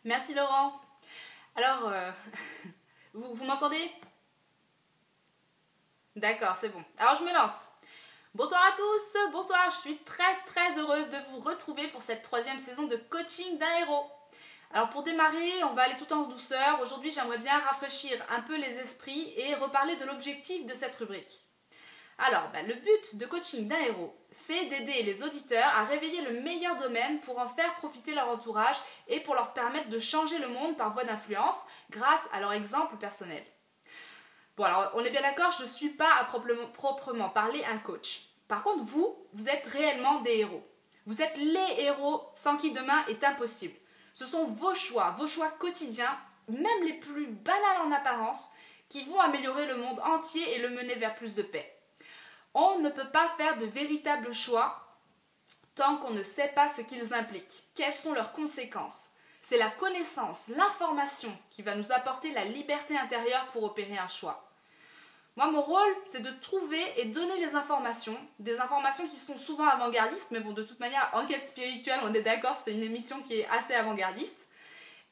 Merci Laurent. Alors, vous m'entendez? D'accord, c'est bon. Alors je me lance. Bonsoir à tous, bonsoir, je suis très heureuse de vous retrouver pour cette troisième saison de coaching d'un héros. Alors pour démarrer, on va aller tout en douceur. Aujourd'hui, j'aimerais bien rafraîchir un peu les esprits et reparler de l'objectif de cette rubrique. Alors, le but de coaching d'un héros, c'est d'aider les auditeurs à réveiller le meilleur d'eux-mêmes pour en faire profiter leur entourage et pour leur permettre de changer le monde par voie d'influence grâce à leur exemple personnel. Bon, alors, on est bien d'accord, je ne suis pas à proprement parler un coach. Par contre, vous êtes réellement des héros. Vous êtes les héros sans qui demain est impossible. Ce sont vos choix quotidiens, même les plus banals en apparence, qui vont améliorer le monde entier et le mener vers plus de paix. On ne peut pas faire de véritables choix tant qu'on ne sait pas ce qu'ils impliquent, quelles sont leurs conséquences. C'est la connaissance, l'information qui va nous apporter la liberté intérieure pour opérer un choix. Moi, mon rôle, c'est de trouver et donner les informations, des informations qui sont souvent avant-gardistes, mais bon, de toute manière, Enquête spirituelle, on est d'accord, c'est une émission qui est assez avant-gardiste.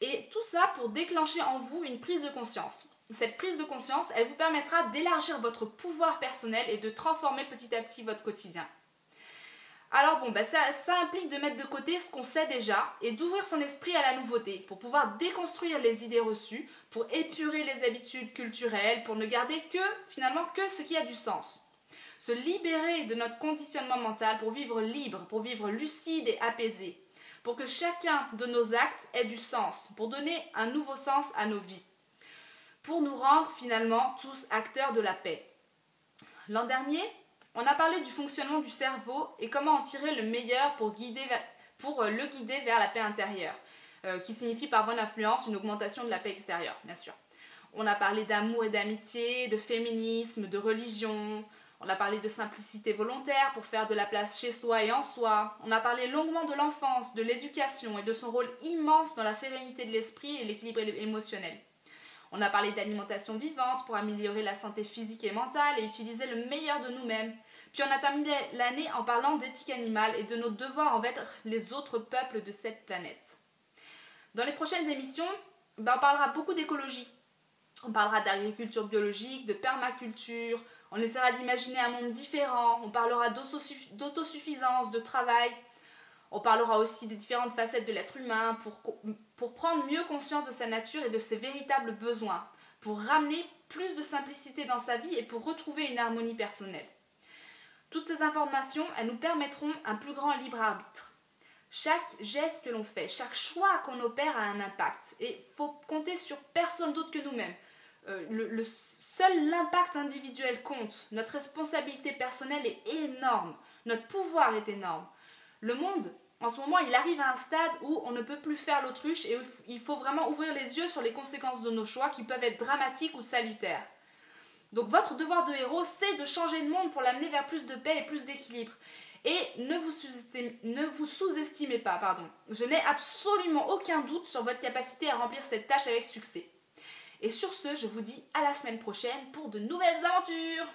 Et tout ça pour déclencher en vous une prise de conscience. Cette prise de conscience, elle vous permettra d'élargir votre pouvoir personnel et de transformer petit à petit votre quotidien. Alors bon, ça implique de mettre de côté ce qu'on sait déjà et d'ouvrir son esprit à la nouveauté pour pouvoir déconstruire les idées reçues, pour épurer les habitudes culturelles, pour ne garder finalement que ce qui a du sens. Se libérer de notre conditionnement mental pour vivre libre, pour vivre lucide et apaisé, pour que chacun de nos actes ait du sens, pour donner un nouveau sens à nos vies, pour nous rendre finalement tous acteurs de la paix. L'an dernier, on a parlé du fonctionnement du cerveau et comment en tirer le meilleur pour le guider vers la paix intérieure, qui signifie par bonne influence une augmentation de la paix extérieure, bien sûr. On a parlé d'amour et d'amitié, de féminisme, de religion. On a parlé de simplicité volontaire pour faire de la place chez soi et en soi. On a parlé longuement de l'enfance, de l'éducation et de son rôle immense dans la sérénité de l'esprit et l'équilibre émotionnel. On a parlé d'alimentation vivante pour améliorer la santé physique et mentale et utiliser le meilleur de nous-mêmes. Puis on a terminé l'année en parlant d'éthique animale et de nos devoirs envers les autres peuples de cette planète. Dans les prochaines émissions, on parlera beaucoup d'écologie. On parlera d'agriculture biologique, de permaculture, on essaiera d'imaginer un monde différent, on parlera d'autosuffisance, de travail. On parlera aussi des différentes facettes de l'être humain pour prendre mieux conscience de sa nature et de ses véritables besoins, pour ramener plus de simplicité dans sa vie et pour retrouver une harmonie personnelle. Toutes ces informations, elles nous permettront un plus grand libre arbitre. Chaque geste que l'on fait, chaque choix qu'on opère a un impact et il faut compter sur personne d'autre que nous-mêmes. Seul l'impact individuel compte, notre responsabilité personnelle est énorme, notre pouvoir est énorme. Le monde, en ce moment, il arrive à un stade où on ne peut plus faire l'autruche et il faut vraiment ouvrir les yeux sur les conséquences de nos choix qui peuvent être dramatiques ou salutaires. Donc votre devoir de héros, c'est de changer le monde pour l'amener vers plus de paix et plus d'équilibre. Et ne vous sous-estimez pas, pardon. Je n'ai absolument aucun doute sur votre capacité à remplir cette tâche avec succès. Et sur ce, je vous dis à la semaine prochaine pour de nouvelles aventures.